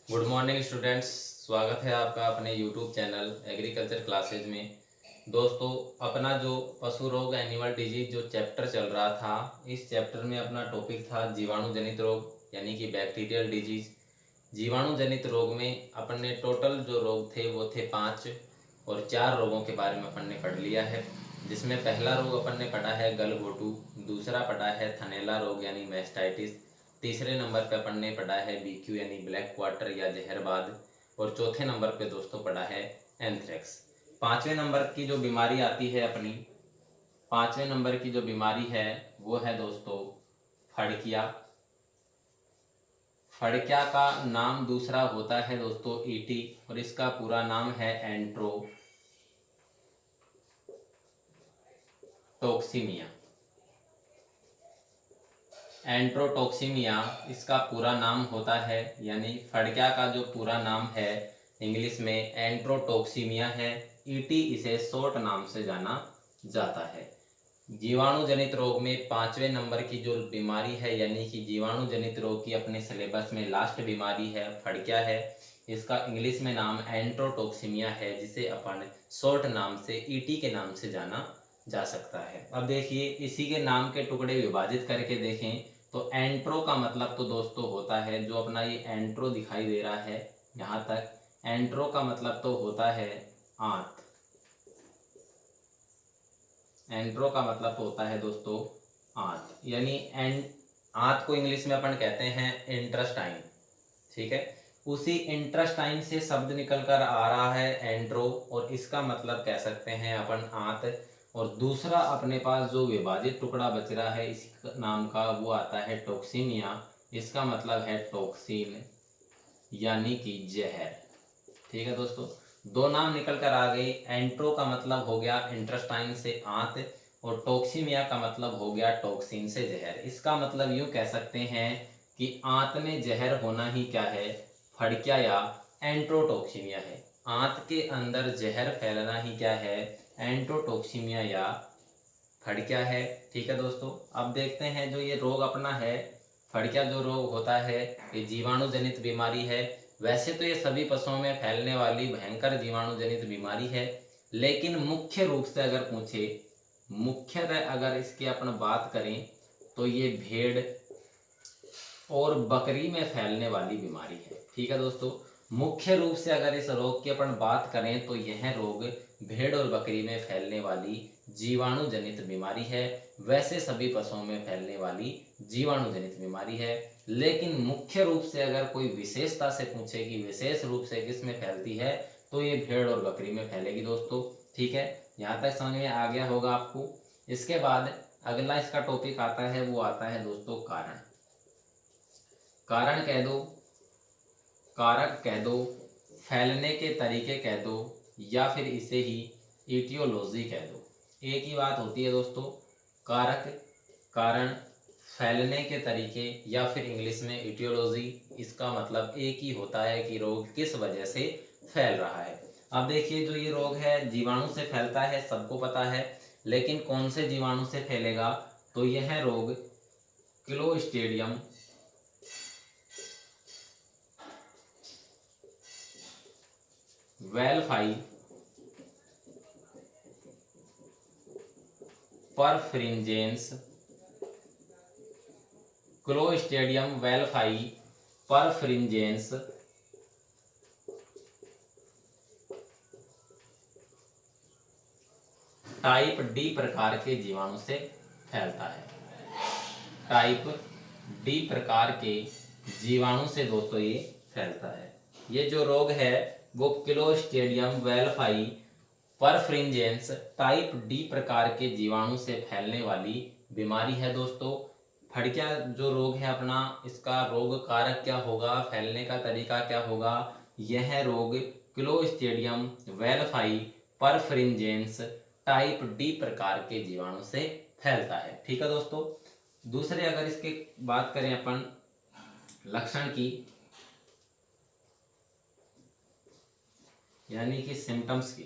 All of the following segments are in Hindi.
Good morning students. स्वागत है आपका अपने यूट्यूब चैनल एग्रीकल्चर क्लासेज में। दोस्तों, अपना जो पशु रोग एनिमल डिजीज जो चैप्टर चल रहा था, इस चैप्टर में अपना टॉपिक था जीवाणु जनित रोग यानी कि बैक्टीरियल डिजीज। जीवाणु जनित रोग में अपन ने टोटल जो रोग थे वो थे 5 और 4 रोगों के बारे में अपन ने पढ़ लिया है। जिसमें पहला रोग अपन ने पढ़ा है गलघोटू, दूसरा पढ़ा है थनैला रोग यानी मैस्टाइटिस, तीसरे नंबर पे अपन ने पढ़ा है बीक्यू यानी ब्लैक क्वार्टर या जहरबाद, और चौथे नंबर पे दोस्तों पढ़ा है एंथ्रेक्स। पांचवें नंबर की जो बीमारी आती है अपनी, पांचवें नंबर की जो बीमारी है वो है दोस्तों फड़किया। फड़किया का नाम दूसरा होता है दोस्तों ईटी, और इसका पूरा नाम है एंट्रोटोक्सीमिया। एंट्रोटोक्सीमिया इसका पूरा नाम होता है, यानी फड़किया का जो पूरा नाम है इंग्लिश में एंट्रोटोक्सीमिया है। ईटी इसे शॉर्ट नाम से जाना जाता है। जीवाणु जनित रोग में पांचवें नंबर की जो बीमारी है यानी कि जीवाणु जनित रोग की अपने सिलेबस में लास्ट बीमारी है फड़किया है। इसका इंग्लिश में नाम एंट्रोटोक्सीमिया है, जिसे अपन शॉर्ट नाम से ईटी के नाम से जाना जा सकता है। अब देखिए, इसी के नाम के टुकड़े विभाजित करके देखें तो एंट्रो का मतलब तो दोस्तों होता है, जो अपना ये एंट्रो दिखाई दे रहा है यहाँ तक, एंट्रो का मतलब तो होता है आंत। एंट्रो का मतलब तो होता है दोस्तों आंत, यानी आंत को इंग्लिश में अपन कहते हैं इंट्रेस्टाइन। ठीक है, उसी इंट्रेस्टाइन से शब्द निकल कर आ रहा है एंट्रो, और इसका मतलब कह सकते हैं अपन आंत। और दूसरा अपने पास जो विभाजित टुकड़ा बच रहा है इस नाम का, वो आता है टॉक्सीमिया। इसका मतलब है टॉक्सिन यानी कि जहर। ठीक है दोस्तों, दो नाम निकल कर आ गए। एंट्रो का मतलब हो गया इंट्रेस्टाइन से आंत, और टॉक्सीमिया का मतलब हो गया टॉक्सिन से जहर। इसका मतलब यूं कह सकते हैं कि आंत में जहर होना ही क्या है, फड़किया या एंट्रोटॉक्सीमिया है। आंत के अंदर जहर फैलना ही क्या है, एंट्रोटॉक्सीमिया या फड़किया है। ठीक है दोस्तों, अब देखते हैं जो ये रोग अपना है फड़किया, जो रोग होता है ये जीवाणु जनित बीमारी है। वैसे तो ये सभी पशुओं में फैलने वाली भयंकर जीवाणु जनित बीमारी है, लेकिन मुख्य रूप से अगर पूछे, मुख्यतः अगर इसकी अपन बात करें तो ये भेड़ और बकरी में फैलने वाली बीमारी है। ठीक है दोस्तों, मुख्य रूप से अगर इस रोग की अपन बात करें तो यह रोग भेड़ और बकरी में फैलने वाली जीवाणु जनित बीमारी है। वैसे सभी पशुओं में फैलने वाली जीवाणु जनित बीमारी है, लेकिन मुख्य रूप से अगर कोई विशेषता से पूछे कि विशेष रूप से किस में फैलती है, तो ये भेड़ और बकरी में फैलेगी दोस्तों। ठीक है, यहाँ तक समझ में आ गया होगा आपको। इसके बाद अगला इसका टॉपिक आता है, वो आता है दोस्तों कारण। कारण कह दो, कारक कह दो, फैलने के तरीके कह दो, या फिर इसे ही ईटियोलॉजी कह दो। एक ही बात होती है दोस्तों, कारक, कारण, फैलने के तरीके, या फिर इंग्लिश में ईटियोलॉजी। इसका मतलब एक ही होता है कि रोग किस वजह से फैल रहा है। अब देखिए, जो ये रोग है जीवाणु से फैलता है, सबको पता है, लेकिन कौन से जीवाणु से फैलेगा, तो यह रोग क्लोस्ट्रीडियम वेल्फाई परफ्रिंजेंस, क्लोस्ट्रीडियम वेल्फाई परफ्रिंजेंस टाइप डी प्रकार के जीवाणु से फैलता है। टाइप डी प्रकार के जीवाणु से दोस्तों ये फैलता है। ये जो रोग है वो क्लोस्ट्रीडियम वेल्फाई परफ्रिंजेंस टाइप डी प्रकार के जीवाणु से फैलने वाली बीमारी है दोस्तों। फड़किया जो रोग है अपना, इसका रोग कारक क्या होगा, फैलने का तरीका क्या होगा, यह रोग क्लोस्ट्रीडियम वेल्फाई परफ्रिंजेंस टाइप डी प्रकार के जीवाणु से फैलता है। ठीक है दोस्तों, दूसरे अगर इसके बात करें अपन लक्षण की, यानी कि सिम्टम्स की,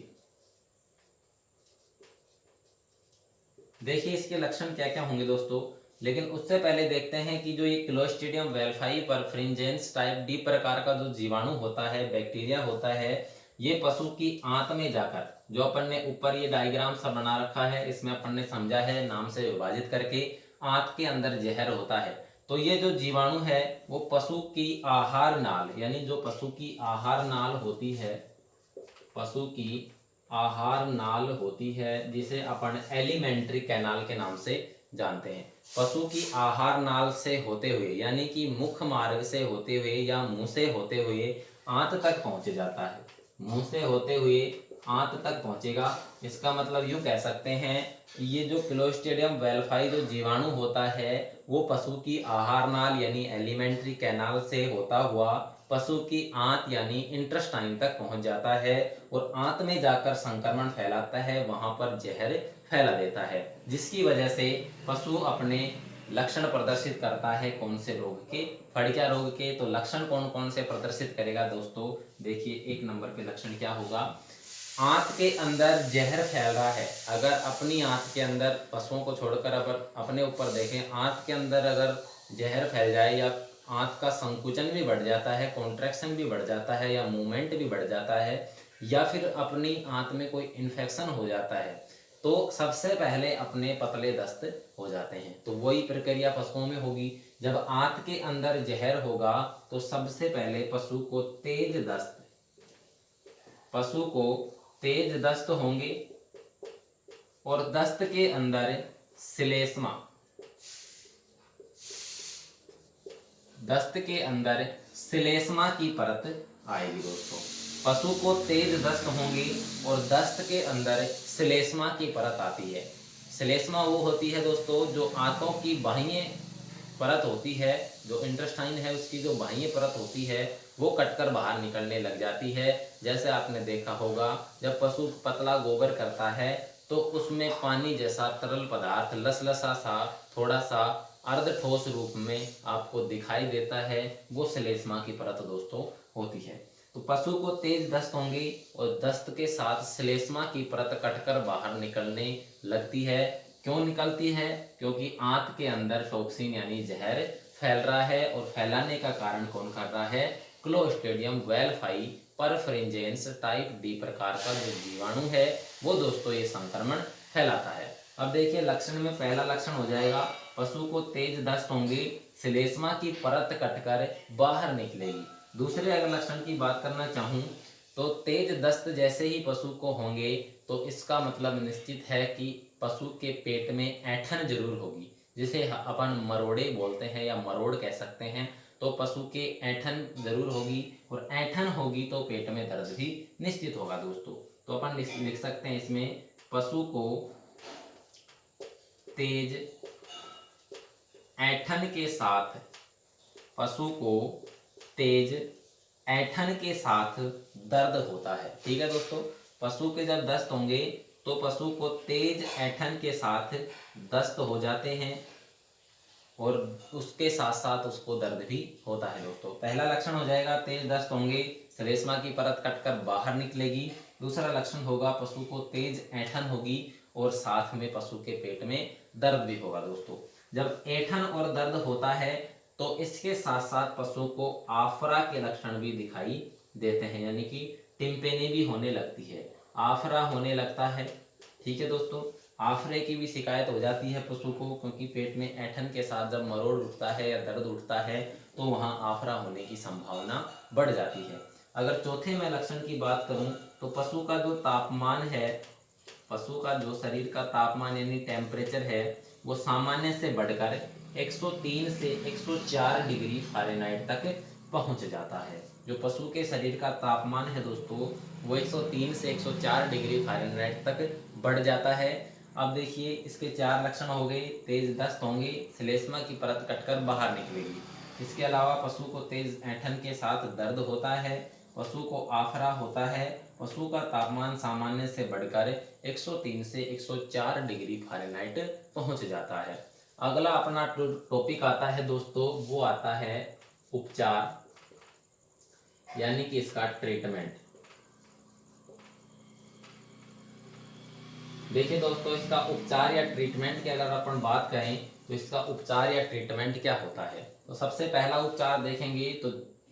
देखिए इसके लक्षण क्या क्या होंगे दोस्तों। लेकिन उससे पहले देखते हैं कि जो ये क्लोस्ट्रीडियम वेल्फाई परफ्रिंजेंस टाइप डी प्रकार का जो जीवाणु होता है, बैक्टीरिया होता है, ये पशु की आंत में जाकर, जो अपन ने ऊपर ये डायग्राम सा बना रखा है, इसमें अपन ने समझा है नाम से विभाजित करके, आंत के अंदर जहर होता है। तो ये जो जीवाणु है वो पशु की आहार नाल, यानी जो पशु की आहार नाल होती है, पशु की आहार नाल होती है, जिसे अपन एलिमेंट्री कैनाल के नाम से जानते हैं। पशु की आहार नाल से होते हुए, यानी कि मुख्य मार्ग से होते हुए या मुंह से होते हुए आंत तक पहुंच जाता है। मुंह से होते हुए आंत तक पहुंचेगा। इसका मतलब यूं कह सकते हैं कि ये जो क्लोस्ट्रीडियम वेल्फाई जो जीवाणु होता है वो पशु की आहार नाल यानी एलिमेंट्री कैनाल से होता हुआ पशु की आंत यानी इंटेस्टाइन तक पहुंच जाता है और आंत में जाकर संक्रमण फैलाता है, वहां पर जहर फैला देता है, जिसकी वजह से पशु अपने लक्षण प्रदर्शित करता है। कौन से रोग के? फड़किया रोग के। तो लक्षण कौन कौन से प्रदर्शित करेगा दोस्तों? देखिए, एक नंबर पे लक्षण क्या होगा? आंत के अंदर जहर फैल रहा है। अगर अपनी आंत के अंदर, पशुओं को छोड़कर अगर अपने ऊपर देखें, आंत के अंदर अगर जहर फैल जाए या आंत का संकुचन भी बढ़ जाता है, कॉन्ट्रैक्शन भी बढ़ जाता है या मूवमेंट भी बढ़ जाता है, या फिर अपनी आंत में कोई इन्फेक्शन हो जाता है, तो सबसे पहले अपने पतले दस्त हो जाते हैं। तो वही प्रक्रिया पशुओं में होगी। जब आंत के अंदर जहर होगा तो सबसे पहले पशु को तेज दस्त होंगे और दस्त के अंदर श्लेष्मा, दस्त के अंदर श्लेष्मा की परत आएगी दोस्तों। पशु को तेज दस्त होंगी और दस्त के अंदर श्लेष्मा की परत आती है। श्लेष्मा वो होती है दोस्तों जो आंतों की बाह्य परत होती है, जो इंटेस्टाइन है उसकी जो बाह्य परत होती है वो कटकर बाहर निकलने लग जाती है। जैसे आपने देखा होगा जब पशु पतला गोबर करता है तो उसमें पानी जैसा तरल पदार्थ लसलसा सा थोड़ा सा अर्ध ठोस रूप में आपको दिखाई देता है, वो श्लेष्मा की परत दोस्तों होती है। तो पशु को तेज दस्त होंगी और दस्त के साथ श्लेष्मा की परत कटकर बाहर निकलने लगती है। क्यों निकलती है? क्योंकि आंत के अंदर टॉक्सिन यानी जहर फैल रहा है और फैलाने का कारण कौन कर रहा है? क्लोस्ट्रीडियम वेल्फाई परफ्रिंजेंस टाइप डी प्रकार का जो जीवाणु है वो दोस्तों ये संक्रमण फैलाता है। अब देखिए लक्षण में पहला लक्षण हो जाएगा पशु को तेज दस्त होंगी, श्लेष्मा की परत कटकर बाहर निकलेगी। दूसरे अगर लक्षण की बात करना चाहूँ तो तेज दस्त जैसे ही पशु को होंगे तो इसका मतलब निश्चित है कि पशु के पेट में ऐंठन जरूर होगी, जिसे अपन मरोड़े बोलते हैं या मरोड़ कह सकते हैं। तो पशु के ऐंठन जरूर होगी और ऐंठन होगी तो पेट में दर्द भी निश्चित होगा दोस्तों। तो अपन लिख सकते हैं इसमें पशु को तेज ऐंठन के साथ, पशु को तेज ऐंठन के साथ दर्द होता है। ठीक है दोस्तों, पशु के जब दस्त होंगे तो पशु को तेज ऐंठन के साथ दस्त हो जाते हैं और उसके साथ साथ उसको दर्द भी होता है दोस्तों। पहला लक्षण हो जाएगा तेज दस्त होंगे, श्लेष्मा की परत कटकर बाहर निकलेगी। दूसरा लक्षण होगा पशु को तेज ऐंठन होगी और साथ में पशु के पेट में दर्द भी होगा दोस्तों। जब ऐंठन और दर्द होता है तो इसके साथ साथ पशु को आफरा के लक्षण भी दिखाई देते हैं, यानी कि टिम्पेनी भी होने लगती है, आफरा होने लगता है। ठीक है दोस्तों, आफरे की भी शिकायत हो जाती है पशु को, क्योंकि पेट में ऐंठन के साथ जब मरोड़ उठता है या दर्द उठता है तो वहाँ आफरा होने की संभावना बढ़ जाती है। अगर चौथे में लक्षण की बात करूँ तो पशु का जो तापमान है, पशु का जो शरीर का तापमान यानी टेम्परेचर है वो सामान्य से बढ़कर 103 से 104 डिग्री फ़ारेनहाइट तक पहुंच जाता है। जो पशु के शरीर का तापमान है दोस्तों वो 103 से 104 डिग्री फ़ारेनहाइट तक बढ़ जाता है। अब देखिए इसके चार लक्षण हो गए, तेज दस्त होंगे, श्लेष्मा की परत कटकर बाहर निकलेगी। इसके अलावा पशु को तेज ऐंठन के साथ दर्द होता है, पशु को आफरा होता है, पशु का तापमान सामान्य से बढ़कर 103 से 104 डिग्री फ़ारेनहाइट पहुंच जाता है। अगला अपना टॉपिक आता है दोस्तों, वो आता है उपचार यानी कि इसका ट्रीटमेंट। देखिए दोस्तों, इसका उपचार या ट्रीटमेंट की अगर अपन बात करें तो इसका उपचार या ट्रीटमेंट क्या होता है। तो सबसे पहला उपचार देखेंगे तो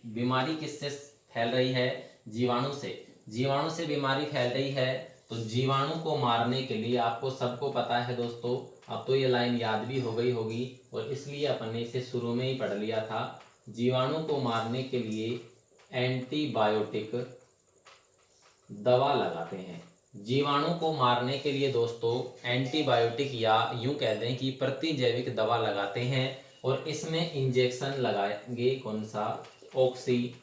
बीमारी किससे फैल रही है, जीवाणु से। जीवाणु से बीमारी फैल रही है तो जीवाणु को मारने के लिए, आपको सबको पता है दोस्तों, अब तो ये लाइन याद भी हो गई होगी और इसलिए अपन ने इसे शुरू में ही पढ़ लिया था। जीवाणु को मारने के लिए एंटीबायोटिक दवा लगाते हैं। जीवाणु को मारने के लिए दोस्तों एंटीबायोटिक या यूं कह दें कि प्रतिजैविक दवा लगाते हैं और इसमें इंजेक्शन लगाएंगे कौन सा, ऑक्सी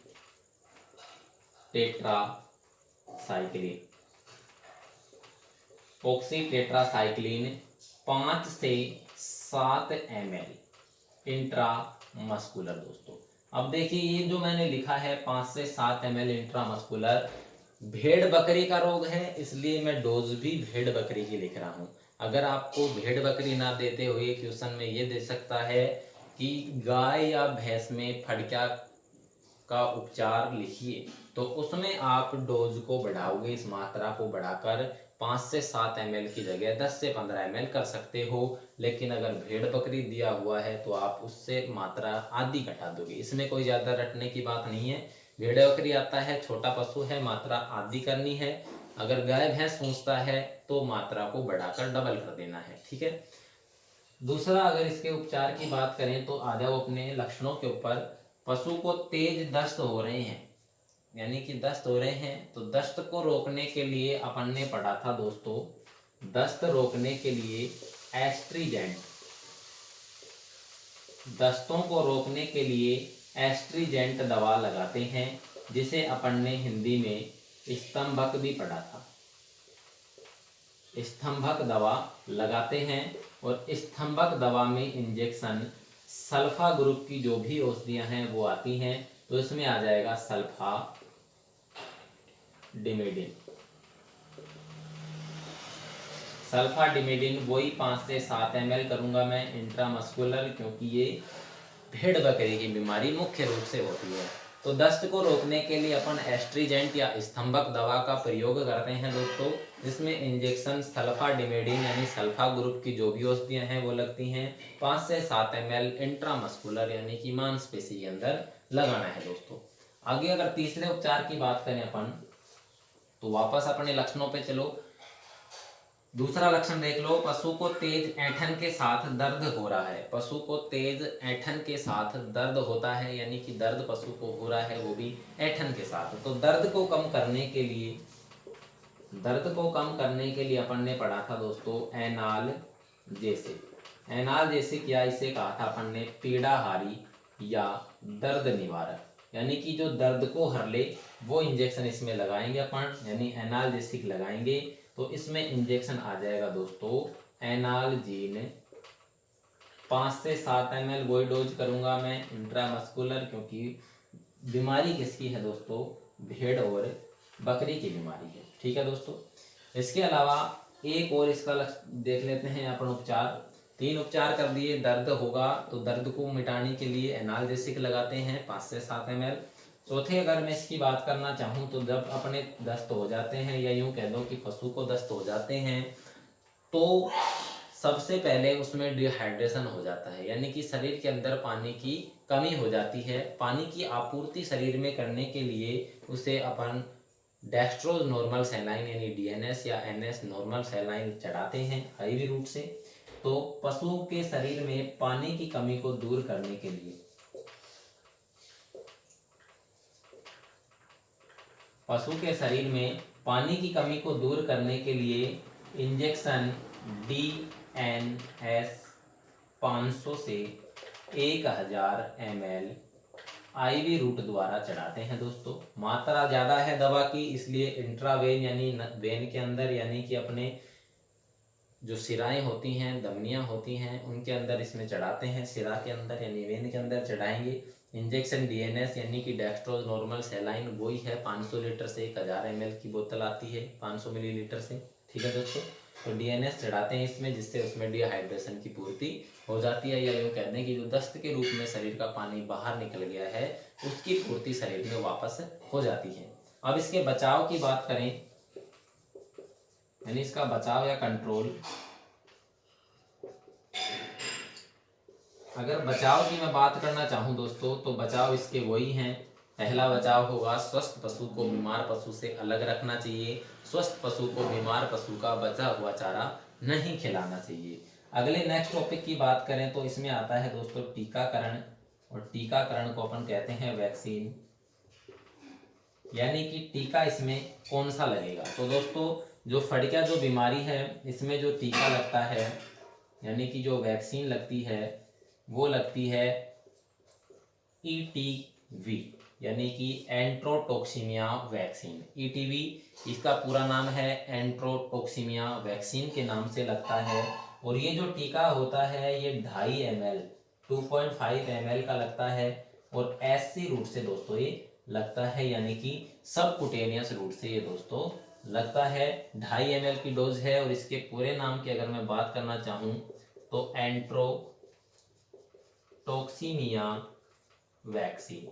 टेट्रासाइक्लिन। ऑक्सी टेट्रासाइक्लिन 5 से 7 ml इंट्रामस्कुलर दोस्तों। अब देखिए ये जो मैंने लिखा है 5 से 7 ml इंट्रामस्कुलर, भेड़ बकरी का रोग है इसलिए मैं डोज भी भेड़ बकरी की लिख रहा हूं। अगर आपको भेड़ बकरी ना देते हुए क्वेश्चन में ये दे सकता है कि गाय या भैंस में फड़का का उपचार लिखिए, तो उसमें आप डोज को बढ़ाओगे, इस मात्रा को बढ़ाकर 5 से 7 ml की जगह 10 से 15 ml कर सकते हो। लेकिन अगर भेड़ बकरी दिया हुआ है तो आप उससे मात्रा आधी घटा दोगे, इसमें कोई ज़्यादा रटने की बात नहीं है। भेड़ बकरी आता है, छोटा पशु है, मात्रा आधी करनी है। अगर गाय भैंस पूछता है तो मात्रा को बढ़ाकर डबल कर देना है, ठीक है। दूसरा, अगर इसके उपचार की बात करें तो आ जाओ अपने लक्षणों के ऊपर। पशु को तेज दस्त हो रहे हैं, यानी कि दस्त हो रहे हैं, तो दस्त को रोकने के लिए अपन ने पढ़ा था दोस्तों, दस्त रोकने के लिए एस्ट्रीजेंट, दस्तों को रोकने के लिए एस्ट्रीजेंट दवा लगाते हैं, जिसे अपन ने हिंदी में स्तंभक भी पढ़ा था। स्तंभक दवा लगाते हैं और स्तंभक दवा में इंजेक्शन सल्फा ग्रुप की जो भी औषधियां हैं वो आती हैं, तो इसमें आ जाएगा सल्फा डिमेडिन। सल्फा डिमेडिन वही 5 से 7 ml करूंगा मैं इंट्रामस्कुलर, क्योंकि ये भेड़ बकरी की बीमारी मुख्य रूप से होती है। तो दस्त को रोकने के लिए अपन एस्ट्रीजेंट या स्तंभक दवा का प्रयोग करते हैं दोस्तों, जिसमें इंजेक्शन सल्फा डिमेडिन यानी सल्फा ग्रुप की जो भी औषधियां हैं वो लगती हैं। 5 से 7 ml इंट्रामस्कुलर यानी कि मांसपेशी के अंदर लगाना है दोस्तों। आगे अगर तीसरे उपचार की बात करें अपन, तो वापस अपने लक्षणों पे चलो। दूसरा लक्षण देख लो, पशु को तेज ऐंठन के साथ दर्द हो रहा है। पशु को तेज ऐंठन के साथ दर्द होता है, यानी कि दर्द पशु को हो रहा है वो भी ऐंठन के साथ। तो दर्द को कम करने के लिए, दर्द को कम करने के लिए अपन ने पढ़ा था दोस्तों एनाल्जेसिक। एनाल्जेसिक या इसे कहा था अपन ने पीड़ाहारी या दर्द निवारक, यानी कि जो दर्द को हर ले वो इंजेक्शन इसमें लगाएंगे अपन, यानी एनाल्जेसिक लगाएंगे। तो इसमें इंजेक्शन आ जाएगा दोस्तों एनाल्जीन 5 से 7 ml, वही डोज करूंगा मैं इंट्रामस्कुलर, क्योंकि बीमारी किसकी है दोस्तों, भेड़ और बकरी की बीमारी है, ठीक है दोस्तों। इसके अलावा एक और इसका देख लेते हैं अपन उपचार। 3 उपचार कर दिए। दर्द होगा तो दर्द को मिटाने के लिए एनाल्जेसिक लगाते हैं 5 से 7 ml। चौथे, अगर मैं इसकी बात करना चाहूँ तो जब अपने दस्त हो जाते हैं, या यूं कह दो कि पशु को दस्त हो जाते हैं, तो सबसे पहले उसमें डिहाइड्रेशन हो जाता है, यानी कि शरीर के अंदर पानी की कमी हो जाती है। पानी की आपूर्ति शरीर में करने के लिए उसे अपन डेक्स्ट्रोज नॉर्मल सैलाइन यानी डीएनएस या एनएस नॉर्मल सैलाइन चढ़ाते हैं आईवी रूट से। तो पशु के शरीर में पानी की कमी को दूर करने के लिए, पशु के शरीर में पानी की कमी को दूर करने के लिए इंजेक्शन DNS 500 से 1000 ml आईवी रूट द्वारा चढ़ाते हैं दोस्तों। मात्रा ज़्यादा है दवा की, इसलिए इंट्रावेन यानी वेन के अंदर, यानी कि अपने जो सिराएं होती हैं, धमनियां होती हैं, उनके अंदर इसमें चढ़ाते हैं। सिरा के अंदर यानी वेन के अंदर चढ़ाएंगे। इंजेक्शन DNS यानी कि डेक्स्ट्रोज नॉर्मल सैलाइन वही है 500 लीटर से 1000 ml की बोतल आती है 500 मिलीलीटर से, ठीक है दोस्तों। तो DNS चढ़ाते हैं इसमें, जिससे उसमें डिहाइड्रेशन की पूर्ति हो जाती है, या यूँ कहते हैं कि जो दस्त के रूप में शरीर का पानी बाहर निकल गया है उसकी पूर्ति शरीर में वापस हो जाती है। अब इसके बचाव की बात करें, यानी इसका बचाव या कंट्रोल, अगर बचाव की मैं बात करना चाहूँ दोस्तों, तो बचाव इसके वही हैं। पहला बचाव होगा, स्वस्थ पशु को बीमार पशु से अलग रखना चाहिए। स्वस्थ पशु को बीमार पशु का बचा हुआ चारा नहीं खिलाना चाहिए। अगले नेक्स्ट टॉपिक की बात करें तो इसमें आता है दोस्तों टीकाकरण, और टीकाकरण को अपन कहते हैं वैक्सीन, यानी कि टीका इसमें कौन सा लगेगा। तो दोस्तों जो फड़किया जो बीमारी है, इसमें जो टीका लगता है यानी कि जो वैक्सीन लगती है वो लगती है ETV, यानी कि एंट्रोटोक्सीमिया वैक्सीन। ETV इसका पूरा नाम है, एंट्रोटोक्सीमिया वैक्सीन के नाम से लगता है। और ये जो टीका होता है ये 2.5 ml 2.5 ml का लगता है, और SC रूट से दोस्तों ये लगता है, यानी कि सबकुटेनियस रूट से ये दोस्तों लगता है। 2.5 ml की डोज है। और इसके पूरे नाम की अगर मैं बात करना चाहूँ तो एंट्रोटोक्सीमिया वैक्सीन,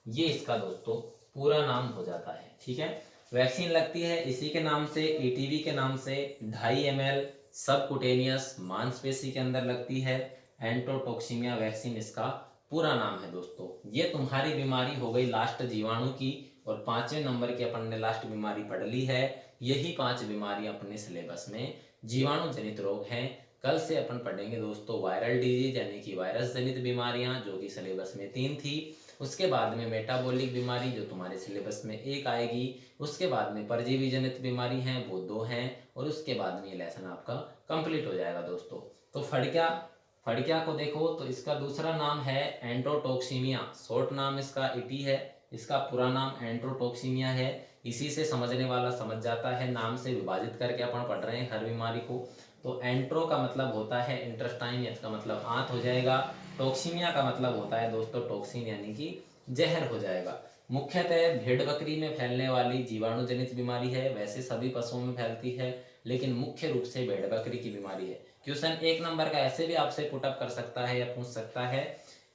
ये इसका दोस्तों पूरा नाम हो जाता है। ठीक है, वैक्सीन लगती है इसी के नाम से, ETV के नाम से। 2.5 ml सबकुटेनियस मांसपेशी के अंदर लगती है। एंट्रोटोक्सीमिया वैक्सीन इसका पूरा नाम है दोस्तों। ये तुम्हारी बीमारी हो गई लास्ट जीवाणु की, और 5वें नंबर की अपन ने लास्ट बीमारी पढ़ ली है। यही 5 बीमारियां अपने सिलेबस में जीवाणु जनित रोग हैं। कल से अपन पढ़ेंगे दोस्तों वायरल डिजीज, यानी कि वायरस जनित बीमारियां, जो कि सिलेबस में 3 थी। उसके बाद में मेटाबॉलिक बीमारी, जो तुम्हारे सिलेबस में 1 आएगी। उसके बाद में परजीवी जनित बीमारी हैं, वो 2 हैं। और उसके बाद में ये लेसन आपका कंप्लीट हो जाएगा दोस्तों। तो फड़किया को देखो तो इसका दूसरा नाम है एंट्रोटोक्सीमिया, शॉर्ट नाम इसका ET है। इसका पूरा नाम एंट्रोटोक्सीमिया है। इसी से समझने वाला समझ जाता है, नाम से विभाजित करके अपन पढ़ रहे हैं हर बीमारी को। तो एंट्रो का मतलब होता है इंटेस्टाइन, इसका मतलब आंत हो जाएगा। टोक्सीमिया का मतलब होता है दोस्तों टॉक्सिन, यानी कि जहर हो जाएगा। मुख्यतः भेड़ बकरी में फैलने वाली जीवाणु जनित बीमारी है। वैसे सभी पशुओं में फैलती है, लेकिन मुख्य रूप से भेड़ बकरी की बीमारी है। क्वेश्चन 1 नंबर का ऐसे भी आपसे पुटअप कर सकता है या पूछ सकता है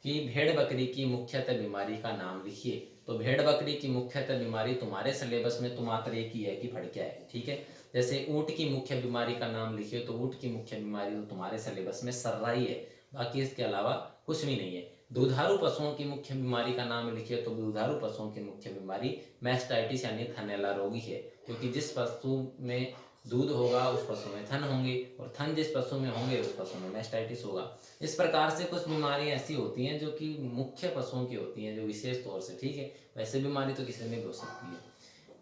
कि भेड़ बकरी की मुख्यतः बीमारी का नाम लिखिए। तो भेड़ बकरी की मुख्यतः बीमारी तुम्हारे सिलेबस में तो मात्र एक ही है कि फड़किया है। ठीक है, जैसे ऊंट की मुख्य बीमारी का नाम लिखिए, तो ऊंट की मुख्य बीमारी तो तुम्हारे सिलेबस में सर्राई है, बाकी इसके अलावा कुछ भी नहीं है। दुधारू पशुओं की मुख्य बीमारी का नाम लिखिए, तो दुधारू पशुओं की मुख्य बीमारी मैस्टाइटिस यानी थनैला रोगी है, क्योंकि जिस पशु में दूध होगा उस पशु में थन होंगे, और थन जिस पशु में होंगे उस पशु में मैस्टाइटिस होगा। इस प्रकार से कुछ बीमारियां ऐसी होती हैं जो कि मुख्य पशुओं की होती हैं, जो विशेष तौर से। ठीक है, वैसे बीमारी तो किसी में भी हो सकती है।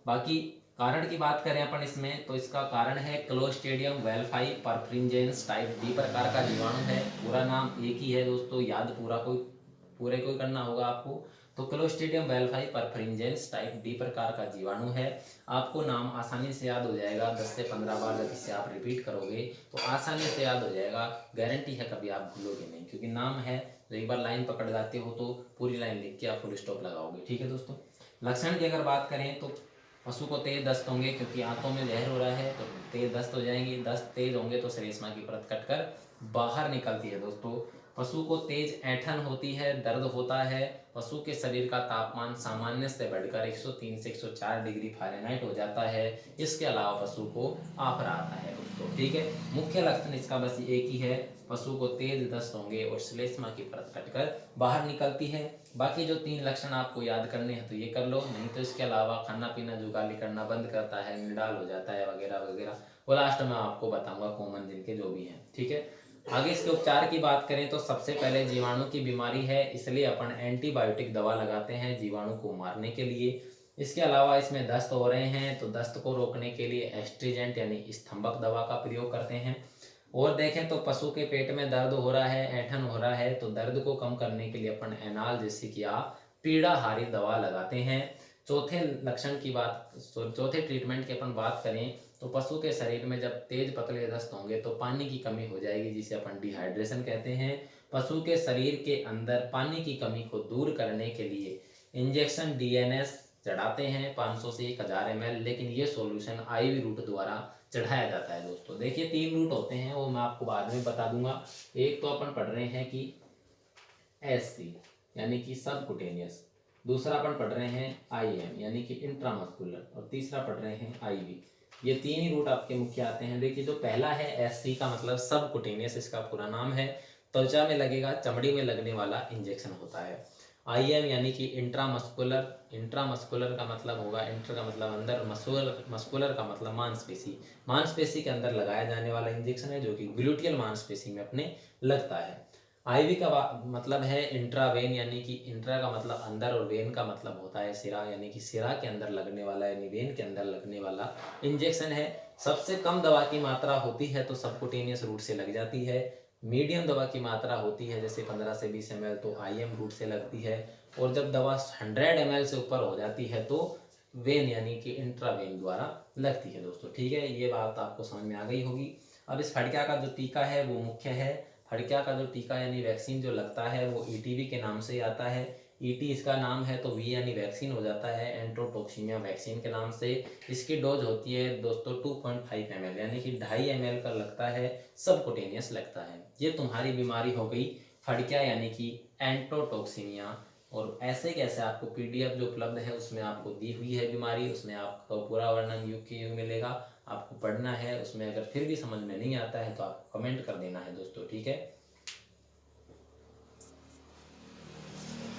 बाकी कारण की बात करें अपन इसमें, तो इसका कारण है क्लोस्ट्रीडियम वेल्फाई परफ्रिंजेंस टाइप D प्रकार का जीवाणु है। पूरा नाम एक ही है दोस्तों, याद पूरे कोई करना होगा आपको। तो क्लोस्ट्रीडियम वेल्फाई परफ्रिंजेंस टाइप D प्रकार का जीवाणु है। आपको नाम आसानी से याद हो जाएगा, 10 से 15 बार जब इसे आप रिपीट करोगे तो आसानी से याद हो जाएगा। गारंटी है कभी आप भूलोगे नहीं, क्योंकि नाम है तो एक बार लाइन पकड़ जाते हो तो पूरी लाइन लिख के आप फुल स्टॉप लगाओगे। ठीक है दोस्तों, लक्षण की अगर बात करें तो पशु को तेज दस्त होंगे, क्योंकि आंतों में जहर हो रहा है तो तेज दस्त हो जाएंगी। दस्त तेज होंगे तो श्लेष्मा की परत कटकर बाहर निकलती है दोस्तों। पशु को तेज ऐंठन होती है, दर्द होता है। पशु के शरीर का तापमान सामान्य से बढ़कर 103 से 104 डिग्री फ़ारेनहाइट हो जाता है। इसके अलावा पशु को आफरा आता है दोस्तों। ठीक है, मुख्य लक्षण इसका बस एक ही है, पशु को तेज दस्त होंगे और श्लेष्मा की परत कटकर बाहर निकलती है। बाकी जो 3 लक्षण आपको याद करने हैं तो ये कर लो, नहीं तो इसके अलावा खाना पीना जुगाली करना बंद करता है, निडाल हो जाता है वगैरह वगैरह, वो लास्ट में आपको बताऊंगा कॉमन जिनके जो भी हैं। ठीक है, आगे इसके उपचार की बात करें तो सबसे पहले जीवाणु की बीमारी है, इसलिए अपन एंटीबायोटिक दवा लगाते हैं जीवाणु को मारने के लिए। इसके अलावा इसमें दस्त हो रहे हैं तो दस्त को रोकने के लिए एस्ट्रीजेंट यानी स्तंभक दवा का प्रयोग करते हैं। और देखें तो पशु के पेट में दर्द हो रहा है, ऐंठन हो रहा है, तो दर्द को कम करने के लिए अपन एनाल्जेसिक या पीड़ाहारी दवा लगाते हैं। चौथे लक्षण की बात, चौथे ट्रीटमेंट की अपन बात करें तो पशु के शरीर में जब तेज पतले दस्त होंगे तो पानी की कमी हो जाएगी, जिसे अपन डिहाइड्रेशन कहते हैं। पशु के शरीर के अंदर पानी की कमी को दूर करने के लिए इंजेक्शन DNS चढ़ाते हैं 500 से 1000 ml, लेकिन ये सॉल्यूशन IV रूट द्वारा चढ़ाया जाता है दोस्तों। देखिए 3 रूट होते हैं, वो मैं आपको बाद में बता दूंगा। एक तो अपन पढ़ रहे हैं कि SC यानी कि सबकुटेनियस, दूसरा अपन पढ़ रहे हैं IM यानी कि इंट्रामस्कुलर, और तीसरा पढ़ रहे हैं IV। ये 3 ही रूट आपके मुख्य आते हैं। देखिए जो पहला है SC का मतलब सबकुटेनियस, इसका पूरा नाम है। त्वचा में लगेगा, चमड़ी में लगने वाला इंजेक्शन होता है। IM यानी कि इंट्रामस्कुलर, इंट्रामस्कुलर का मतलब होगा, इंटर का मतलब अंदर, मस्कुलर, मस्कुलर का मतलब मांसपेशी, मांसपेशी के अंदर लगाया जाने वाला इंजेक्शन है जो कि ग्लूटियल मांसपेशी में अपने लगता है। IV का मतलब है इंट्रावेन, यानी कि इंट्रा का मतलब अंदर और वेन का मतलब होता है सिरा, यानी कि सिरा के अंदर लगने वाला, यानी वेन के अंदर लगने वाला इंजेक्शन है। सबसे कम दवा की मात्रा होती है तो सबकुटेनियस रूट से लग जाती है। मीडियम दवा की मात्रा होती है जैसे 15 से 20 ml तो IM रूट से लगती है। और जब दवा 100 ml से ऊपर हो जाती है तो वेन यानी कि इंट्रावेन द्वारा लगती है दोस्तों। ठीक है, ये बात आपको समझ में आ गई होगी। अब इस फड़किया का जो टीका है वो मुख्य है। फड़किया का जो टीका यानी वैक्सीन जो लगता है वो ETV के नाम से आता है। ET इसका नाम है तो V यानी वैक्सीन हो जाता है, एंट्रोटॉक्सिमिया वैक्सीन के नाम से। इसकी डोज होती है दोस्तों 2.5 ml, यानी कि 2.5 ml का लगता है, सबकुटेनियस लगता है। ये तुम्हारी बीमारी हो गई फड़किया यानी कि एंट्रोटॉक्सिमिया। और ऐसे कैसे आपको PDF जो उपलब्ध है उसमें आपको दी हुई है बीमारी, उसमें आपको पूरा वर्णन युग के युग मिलेगा, आपको पढ़ना है। उसमें अगर फिर भी समझ में नहीं आता है तो आपको कमेंट कर देना है दोस्तों। ठीक है,